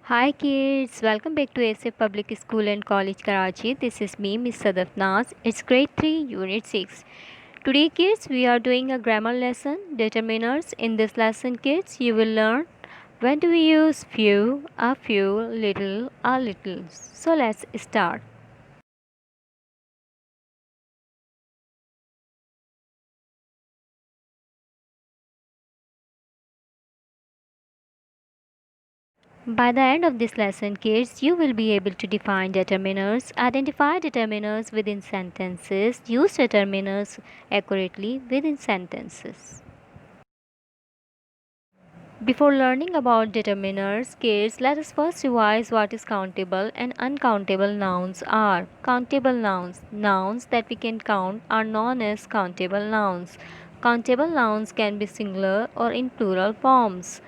Hi kids, welcome back to SF Public School and College Karachi. This is me, Miss Sadaf Naz. It's grade 3, unit 6. Today kids, we are doing a grammar lesson, determiners. In this lesson kids, you will learn when do we use few, a few, little, a little. So let's start. By the end of this lesson, kids, you will be able to define determiners, identify determiners within sentences, use determiners accurately within sentences. Before learning about determiners, kids, let us first revise what is countable and uncountable nouns are. Countable nouns. Nouns that we can count are known as countable nouns. Countable nouns can be singular or in plural forms.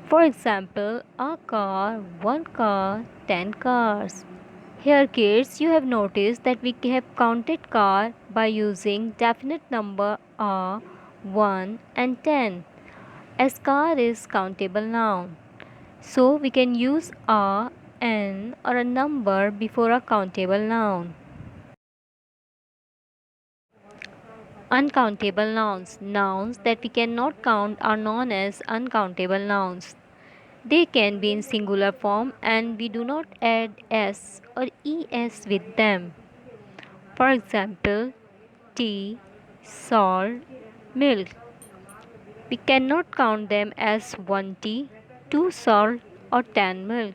For example, a car, one car, 10 cars. Here kids, you have noticed that we have counted car by using definite number a, 1 and 10. As car is countable noun. So we can use a, an or a number before a countable noun. Uncountable nouns. Nouns that we cannot count are known as uncountable nouns. They can be in singular form and we do not add s or es with them. For example, tea, salt, milk. We cannot count them as 1 tea, 2 salt, or 10 milk,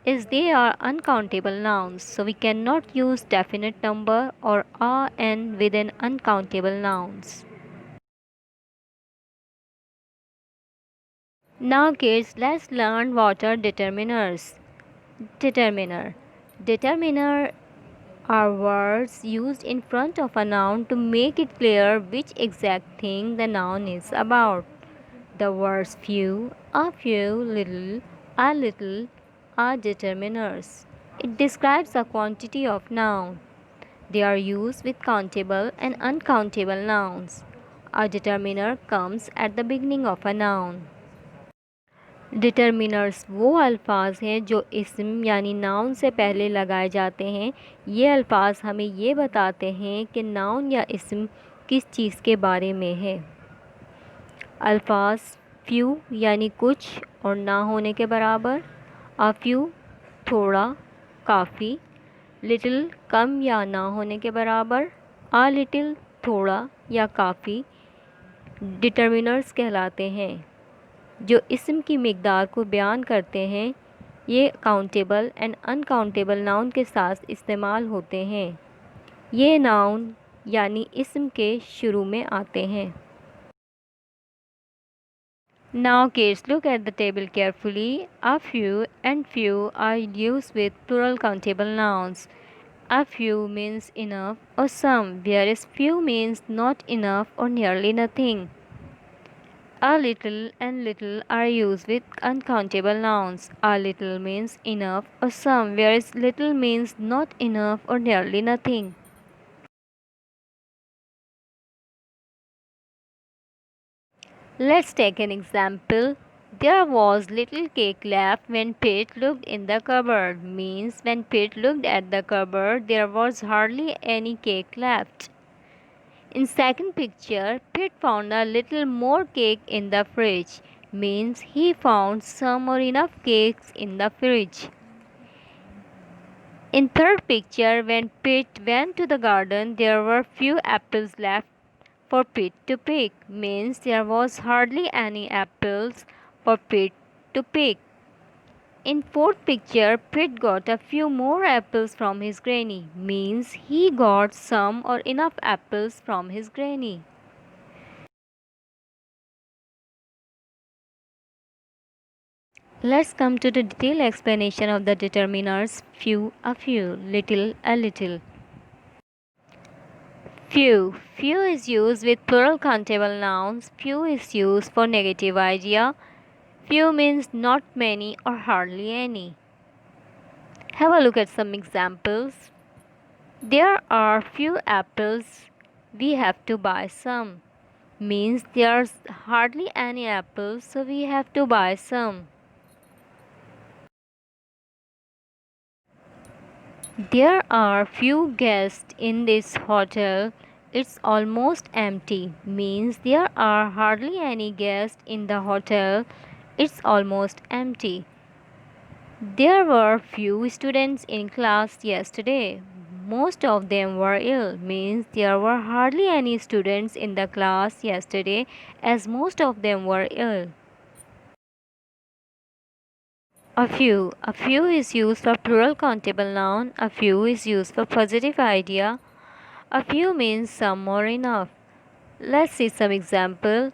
as they are uncountable nouns, so we cannot use definite number or n with an uncountable nouns. Now kids, let's learn what are determiners. Determiner. Determiner are words used in front of a noun to make it clear which exact thing the noun is about. The words few, a few, little, a little are determiners. It describes a quantity of noun. They are used with countable and uncountable nouns. A determiner comes at the beginning of a noun. Determiners वो अल्फाज हैं जो इसम यानी noun से पहले लगाए जाते हैं। ये अल्फाज हमें ये बताते हैं कि नाउन या इसम किस चीज़ के बारे में है। अल्फाज फ्यू यानी कुछ और ना होने के बराबर, अ फ्यू थोड़ा, काफ़ी, लिटिल कम या ना होने के बराबर, अ लिटिल थोड़ा या काफ़ी डिटर्मिनर्स कहलाते हैं जो इसम की मिक़दार को बयान करते हैं। ये काउंटेबल एंड अनकाउंटेबल नाउन के साथ इस्तेमाल होते हैं। ये नाउन यानी इसम के शुरू में आते हैं। Now kids, look at the table carefully. A few and few are used with plural countable nouns. A few means enough or some, whereas few means not enough or nearly nothing. A little and little are used with uncountable nouns. A little means enough or some, whereas little means not enough or nearly nothing. Let's take an example. There was little cake left when Pete looked in the cupboard. Means when Pete looked at the cupboard, there was hardly any cake left. In second picture, Pete found a little more cake in the fridge. Means he found some or enough cakes in the fridge. In third picture, when Pete went to the garden, there were few apples left for Pete to pick. Means there was hardly any apples for Pete to pick. In fourth picture, Pete got a few more apples from his granny. Means he got some or enough apples from his granny. Let's come to the detailed explanation of the determiners few, a few, little, a little. Few. Few is used with plural countable nouns. Few is used for negative idea. Few means not many or hardly any. Have a look at some examples. There are few apples. We have to buy some. Means there's hardly any apples, so we have to buy some. There are few guests in this hotel. It's almost empty. Means there are hardly any guests in the hotel. It's almost empty. There were few students in class yesterday. Most of them were ill. Means there were hardly any students in the class yesterday as most of them were ill. A few. A few is used for plural countable noun. A few is used for positive idea. A few means some or enough. Let's see some example.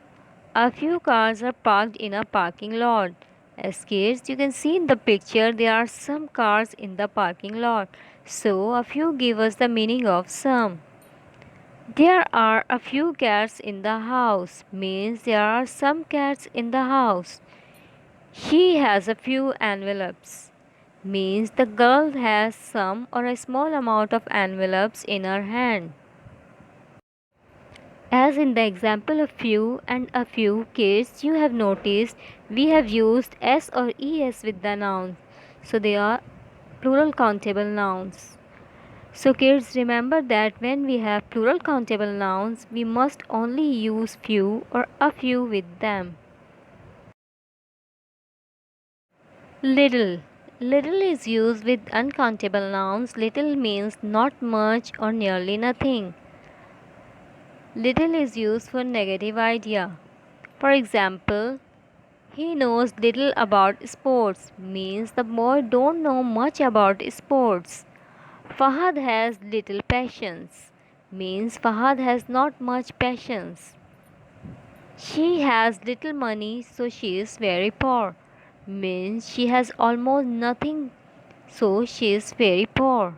A few cars are parked in a parking lot. As kids, you can see in the picture there are some cars in the parking lot. So, a few give us the meaning of some. There are a few cats in the house means there are some cats in the house. She has a few envelopes means the girl has some or a small amount of envelopes in her hand. As in the example of few and a few kids, you have noticed we have used s or es with the nouns. So they are plural countable nouns. So kids, remember that when we have plural countable nouns, we must only use few or a few with them. Little. Little is used with uncountable nouns. Little means not much or nearly nothing. Little is used for negative idea. For example, he knows little about sports means the boy don't know much about sports. Fahad has little patience means Fahad has not much patience. She has little money so she is very poor means she has almost nothing so she is very poor.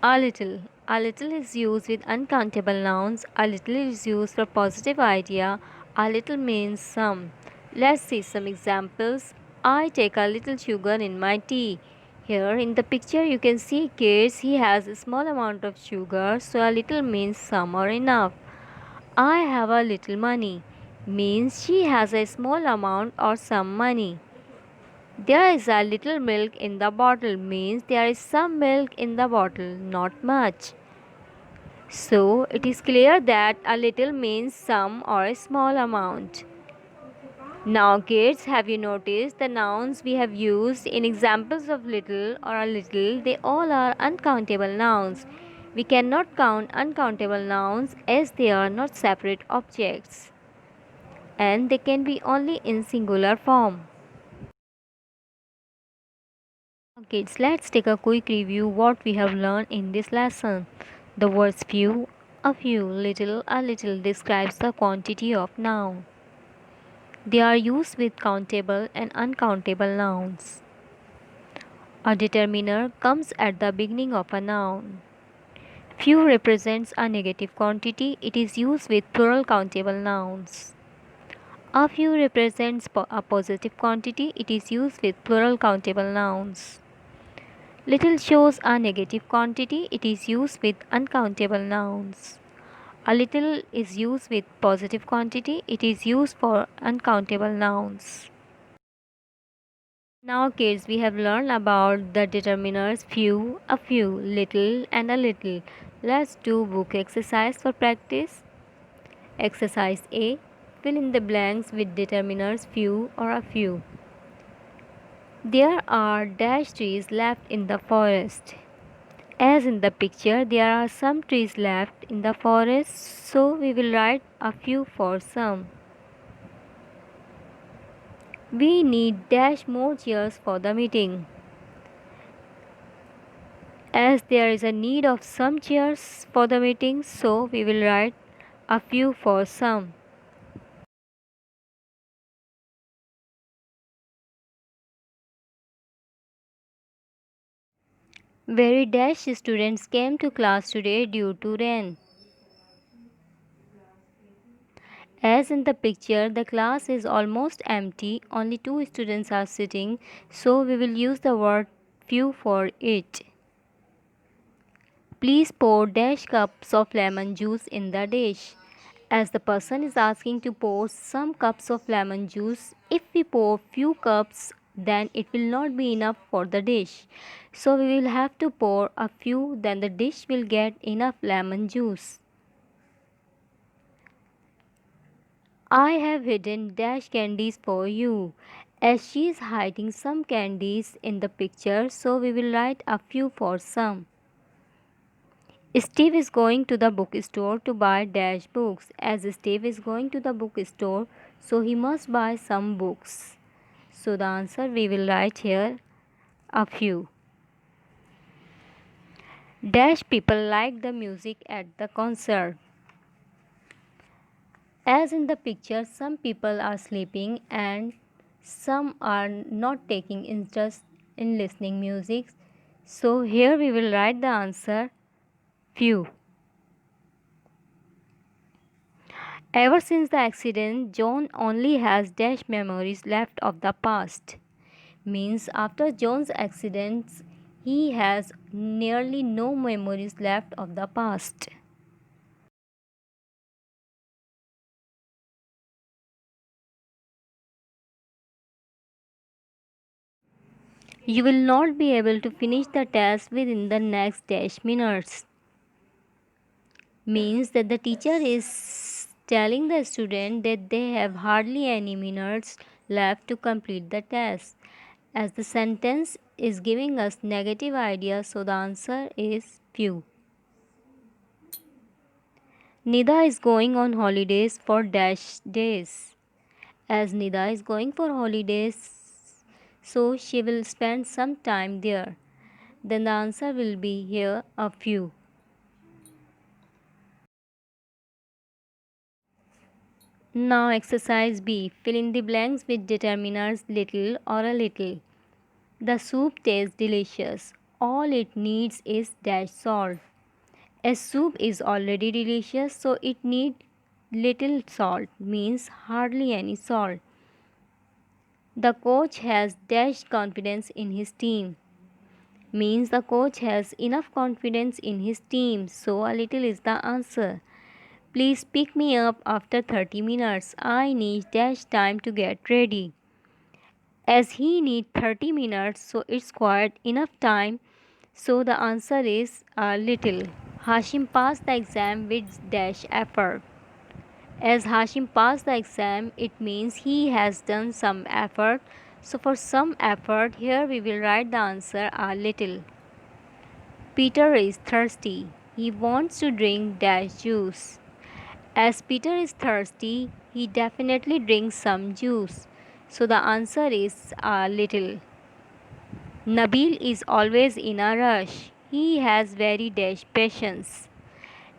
A little. A little is used with uncountable nouns. A little is used for positive idea. A little means some. Let's see some examples. I take a little sugar in my tea. Here in the picture you can see kids he has a small amount of sugar so a little means some or enough. I have a little money means she has a small amount or some money. There is a little milk in the bottle means there is some milk in the bottle, not much. So it is clear that a little means some or a small amount. Now kids, have you noticed the nouns we have used in examples of little or a little, they all are uncountable nouns. We cannot count uncountable nouns as they are not separate objects and they can be only in singular form. Kids, let's take a quick review what we have learned in this lesson. The words few, a few, little, a little describes the quantity of noun. They are used with countable and uncountable nouns. A determiner comes at the beginning of a noun. Few represents a negative quantity. It is used with plural countable nouns. A few represents a positive quantity. It is used with plural countable nouns. Little shows a negative quantity. It is used with uncountable nouns. A little is used with positive quantity. It is used for uncountable nouns. Now kids, we have learned about the determiners few, a few, little and a little. Let's do book exercise for practice. Exercise A. Fill in the blanks with determiners few or a few. There are dash trees left in the forest. As in the picture, there are some trees left in the forest, so we will write a few for some. We need dash more chairs for the meeting. As there is a need of some chairs for the meeting, so we will write a few for some. Very dash students came to class today due to rain. As in the picture, the class is almost empty, only 2 students are sitting, so we will use the word few for it. Please pour dash cups of lemon juice in the dish. As the person is asking to pour some cups of lemon juice, if we pour few cups then it will not be enough for the dish. So we will have to pour a few, then the dish will get enough lemon juice. I have hidden dash candies for you. As she is hiding some candies in the picture, so we will write a few for some. Steve is going to the bookstore to buy dash books. As Steve is going to the bookstore, so he must buy some books. So the answer we will write here a few. Dash people like the music at the concert. As in the picture, some people are sleeping and some are not taking interest in listening music. So here we will write the answer few. Ever since the accident, John only has dash memories left of the past. Means after John's accidents, he has nearly no memories left of the past. You will not be able to finish the test within the next dash minutes. Means that the teacher is telling the student that they have hardly any minutes left to complete the test. As the sentence is giving us negative idea, so the answer is few. Nida is going on holidays for dash days. As Nida is going for holidays, so she will spend some time there. Then the answer will be here a few. Now exercise B. Fill in the blanks with determiners little or a little. The soup tastes delicious. All it needs is dash salt. As soup is already delicious, so it needs little salt, means hardly any salt. The coach has dash confidence in his team, means the coach has enough confidence in his team, so a little is the answer. Please pick me up after 30 minutes. I need dash time to get ready. As he needs 30 minutes, so it's quite enough time, so the answer is a little. Hashim passed the exam with dash effort. As Hashim passed the exam, it means he has done some effort. So for some effort, here we will write the answer a little. Peter is thirsty. He wants to drink dash juice. As Peter is thirsty, he definitely drinks some juice. So the answer is a little. Nabil is always in a rush. He has very dash patience.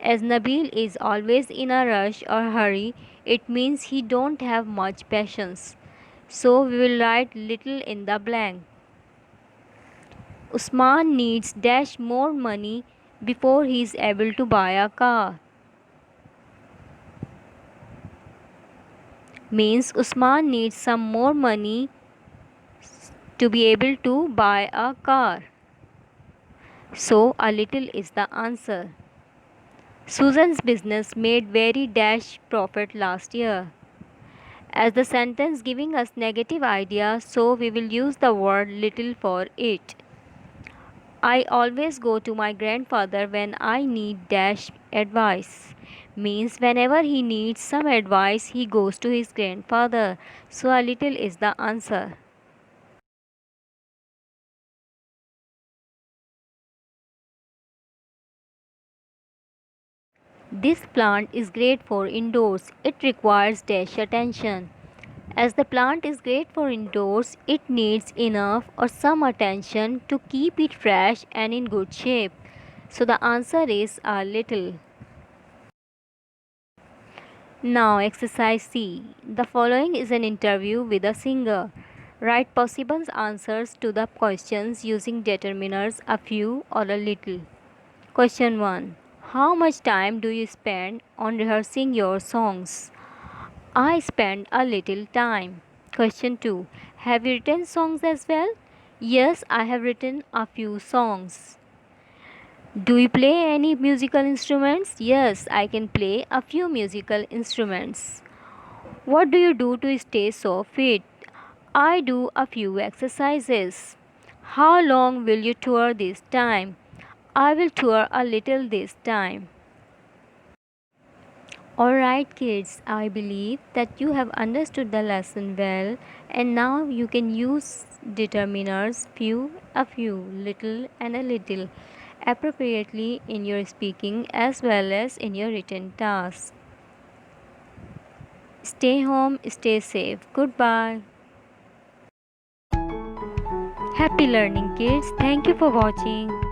As Nabil is always in a rush or hurry, it means he don't have much patience. So we will write little in the blank. Usman needs dash more money before he is able to buy a car. Means Usman needs some more money to be able to buy a car. So a little is the answer. Susan's business made very dash profit last year. As the sentence giving us negative idea, so we will use the word little for it. I always go to my grandfather when I need dash advice. Means whenever he needs some advice, he goes to his grandfather. So a little is the answer. This plant is great for indoors. It requires dash attention. As the plant is great for indoors, it needs enough or some attention to keep it fresh and in good shape. So the answer is a little. Now exercise C. The following is an interview with a singer. Write possible answers to the questions using determiners a few or a little. Question 1. How much time do you spend on rehearsing your songs? I spend a little time. Question 2. Have you written songs as well? Yes, I have written a few songs. Do you play any musical instruments? Yes, I can play a few musical instruments. What do you do to stay so fit? I do a few exercises. How long will you tour this time? I will tour a little this time. Alright kids, I believe that you have understood the lesson well, and now you can use determiners few, a few, little and a little appropriately in your speaking as well as in your written tasks. Stay home, stay safe. Goodbye. Happy learning kids. Thank you for watching.